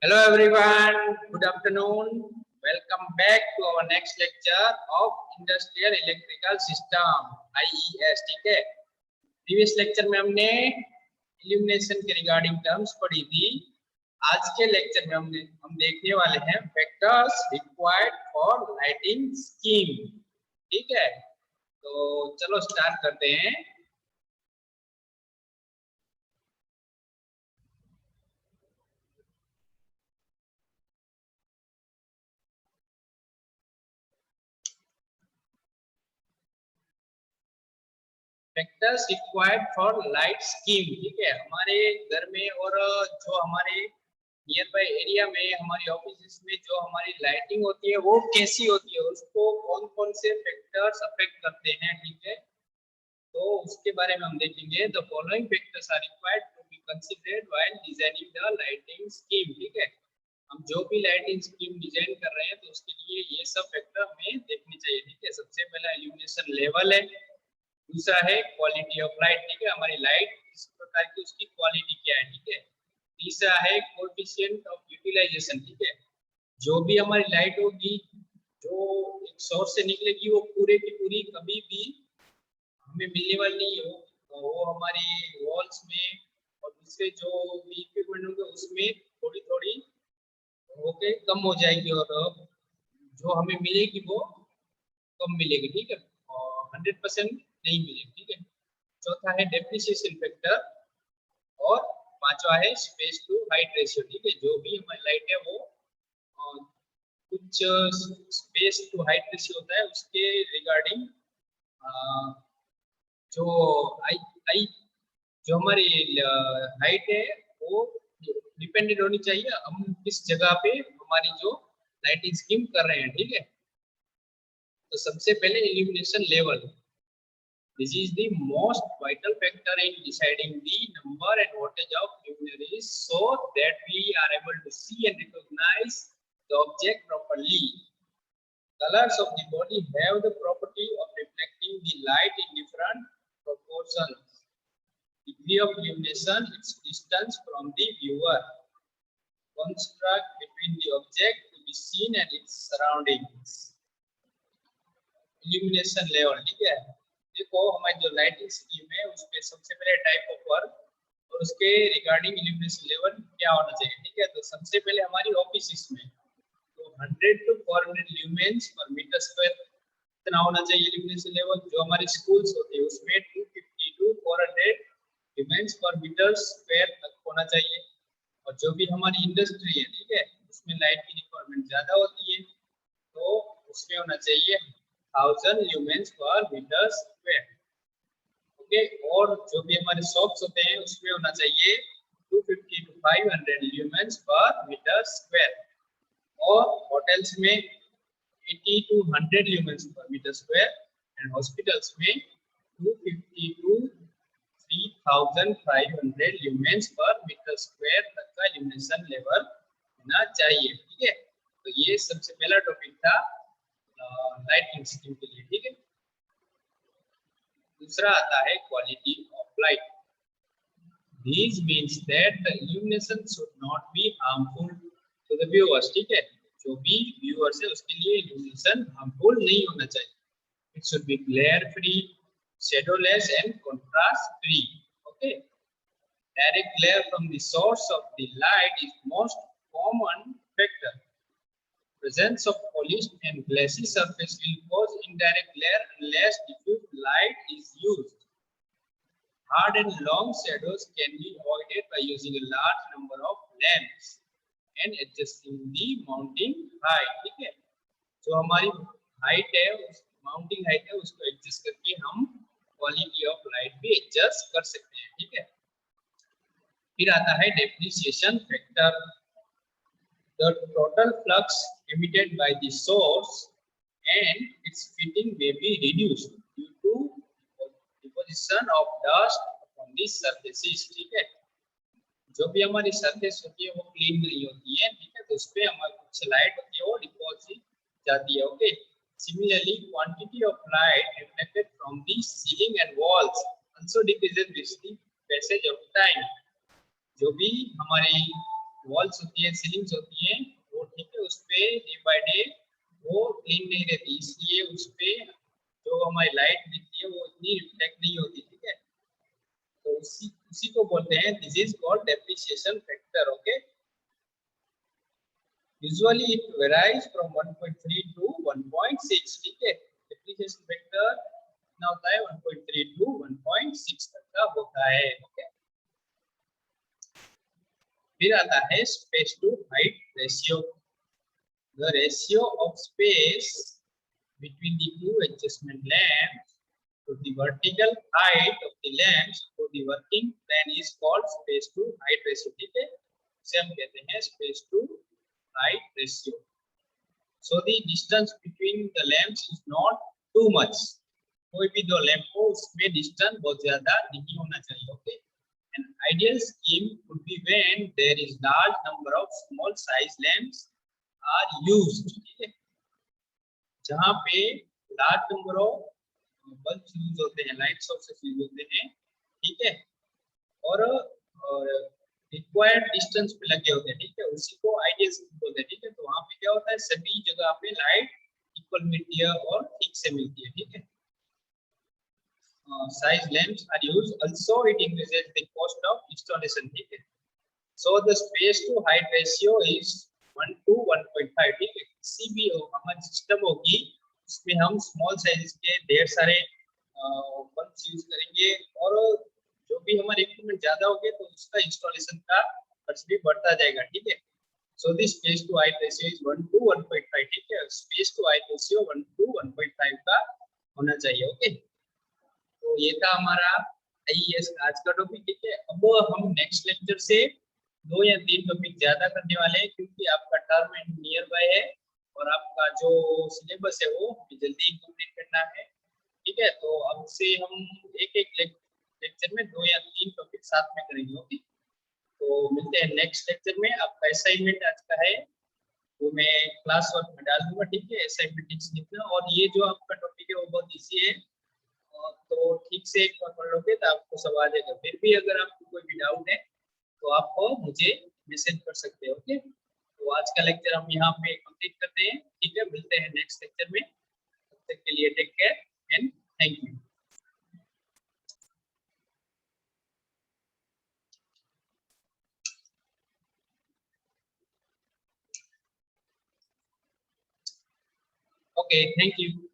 Hello everyone, good afternoon. Welcome back to our next lecture of Industrial Electrical System IES. ठीक है, previous lecture में हमने illumination के regarding terms पढ़ी थी। आज के लेक्चर में हम देखने वाले हैं factors required for lighting scheme. ठीक है, तो चलो स्टार्ट करते हैं। Factors required for light scheme. ठीक है, हमारे घर में और जो हमारे नियर बाय एरिया में, हमारी ऑफिस में जो हमारी लाइटिंग होती है वो कैसी होती है, उसको कौन कौन से फैक्टर्स अफेक्ट करते हैं। ठीक है, तो उसके बारे में हम देखेंगे। The following factors are required to be considered while designing the lighting scheme. ठीक है, हम जो भी लाइटिंग स्कीम डिजाइन कर रहे हैं तो उसके लिए ये सब फैक्टर हमें देखने चाहिए। ठीक है, सबसे पहला इल्यूमिनेशन लेवल है, दूसरा है क्वालिटी ऑफ लाइट। ठीक है, हमारी लाइट किस प्रकार की, उसकी क्वालिटी क्या है। ठीक है, तीसरा है कोएफिशिएंट ऑफ यूटिलाइजेशन। ठीक है, जो भी हमारी लाइट होगी, जो एक सोर्स से निकलेगी, वो पूरे की पूरी कभी भी हमें मिलने वाली नहीं हो, तो वो हमारी वॉल्स में और दूसरे जो भी इक्विपमेंट होंगे उसमें थोड़ी थोड़ी होके कम हो जाएगी, और जो हमें मिलेगी वो कम मिलेगी। ठीक है, और 100% नहीं मिलेगी। ठीक है, चौथा है डेप्रिसिएशन फैक्टर, और पांचवा है स्पेस टू हाइट रेशियो। ठीक है, जो भी हमारी लाइट है वो कुछ स्पेस टू हाइट रेशियो होता है, उसके रिगार्डिंग जो आई आई जो हमारी हाइट है वो डिपेंडेंट होनी चाहिए हम किस जगह पे हमारी जो लाइटिंग स्कीम कर रहे हैं। ठीक है, तो सबसे पहले illumination level. This is the most vital factor in deciding the number and wattage of luminaries so that we are able to see and recognize the object properly. Colors of the body have the property of reflecting the light in different proportions. Degree of illumination, its distance from the viewer, construct between the object to be seen and its surroundings. Illumination level। ठीक है, देखो हमारी जो lighting scheme है उसमें सबसे पहले type of work और उसके रिगार्डिंग इल्यूमिनेशन लेवल क्या होना चाहिए। ठीक है, तो सबसे पहले हमारी ऑफिस में तो 100 to 400 ल्यूमेंस पर मीटर स्क्वायर इतना होना चाहिए इल्यूमिनेशन लेवल। जो हमारी स्कूल्स होती है उसमें 250 to 400 ल्यूमेंस पर मीटर स्क्वायर तक होना चाहिए। और जो भी हमारी इंडस्ट्री है, ठीक है, उसमें लाइट की रिक्वायरमेंट ज्यादा होती है, तो उसमें होना चाहिए 1000 ल्यूमेंस पर मीटर स्क्वायर। ओके, और जो भी हमारे शॉप्स होते हैं उसमें होना चाहिए 250 to 500 ल्यूमेंस पर मीटर स्क्वायर, और होटल्स में 80 to 100 ल्यूमेंस पर मीटर स्क्वायर, एंड हॉस्पिटल्स में 250 to 3500 ल्यूमेंस पर मीटर स्क्वायर तक का इल्यूमिनेशन लेवल होना चाहिए। ठीक है, तो ये सबसे पहला टॉपिक था लाइटिंग स्कीम के लिए। ठीक है, दूसरा आता है quality of light. This means that the illumination should not be harmful to the viewers। ठीक है, जो भी viewers है उसके लिए illumination harmful नहीं होना चाहिए। It should be glare free, shadowless and contrast free। Okay, direct glare from the source of the light is most common factor। Presence of polished and glassy surface will cause indirect glare unless diffuse light is used। Hard and long shadows can be avoided by using a large number of lamps and adjusting the mounting height। ठीक है, जो हमारी height है, उस mounting height है, उसको adjust करके हम क्वालिटी ऑफ लाइट भी एडजस्ट कर सकते हैं। ठीक है, फिर आता है depreciation factor. The total flux emitted by the source and its fitting may be reduced due to deposition of dust on the surfaces। ठीक है, जो भी हमारी सरफेस होती है वो क्लीन नहीं होती है। ठीक है, तो उस पे हमारी कुछ लाइट होती है वो डिपॉजिट जाती है। Okay, similarly quantity of light reflected from the ceiling and walls also decreases with the passage of time. जो भी हमारी वॉल्स होती है, सीलिंग्स होती हैं वो, ठीक है, उस पे डे बाय डे वो क्लीन नहीं रहती, इसलिए उस पे जो हमारी लाइट दिखती है वो इतनी रिफ्लेक्ट नहीं होती, ठीक है। तो उसी उसी को बोलते हैं, this is called depreciation factor. Okay, usually it varies from 1.3 to 1.6, ठीक है। डेप्रिसिएशन फैक्टर कितना होता है, 1.3 टू 1.6 तक का होता है। ओके, फिर आता है space to height ratio. The ratio of space between the two adjustment lamps to the vertical height of the lamps to the working plane is called space to height ratio, ठीक है, इसे हम कहते हैं space to height ratio. So the distance between the lamps is not too much. कोई भी दो lamp हो उसमें डिस्टेंस बहुत ज्यादा नहीं होना चाहिए। Okay, an ideal scheme would be when there is large number of small size lamps are used, ठीक है, जहां पे large number of bulb use होते हैं, लाइट सोर्सेस यूज होते हैं, ठीक है, और रिक्वायर्ड डिस्टेंस पे लगे होते हैं, ठीक है, उसी को आइडियल स्कीम बोलते हैं, ठीक है। तो वहां पे क्या होता है, सभी जगह पे लाइट इक्वल मिलती है और ठीक से मिलती है, ठीक है। Size lamps are used, also it increases the cost of installation, ठीक है। So the space to height ratio is 1 to 1.5, ठीक है। किसी भी हमारी सिस्टम होगी उसमें हम स्मॉल साइज के ढेर सारे बल्ब यूज करेंगे, और जो भी हमारे इक्विपमेंट ज्यादा हो गए तो उसका इंस्टॉलेशन का खर्च भी बढ़ता जाएगा, ठीक है। So this space to height ratio is 1 to 1.5, ठीक है। Space to height ratio 1 to 1.5 का होना चाहिए। ओके, तो ये था हमारा आईईएस का आज का टॉपिक, ठीक है। अब हम नेक्स्ट लेक्चर से 2 या 3 टॉपिक ज्यादा करने वाले हैं, क्योंकि आपका टर्म एंड नियर बाय है और आपका जो सिलेबस है वो जल्दी कंप्लीट करना है, ठीक है। तो अब से हम एक एक लेक्चर में 2 या 3 टॉपिक साथ में करेंगे। ओके, तो मिलते हैं नेक्स्ट लेक्चर में। आपका असाइनमेंट आज का है वो मैं क्लास वर्क में डाल दूंगा, ठीक है। असाइनमेंट ठीक से लिखना, और ये जो आपका टॉपिक है वो बहुत इजी है, तो ठीक से एक बार पढ़ लोगे तो आपको सब आ जाएगा। फिर भी अगर आपको कोई भी डाउट है तो आप मुझे मैसेज कर सकते हो। ओके, तो आज का लेक्चर हम यहाँ पे कंप्लीट करते हैं, ठीक है। मिलते हैं नेक्स्ट लेक्चर में, तब तक के लिए take care and thank you. Okay, thank you.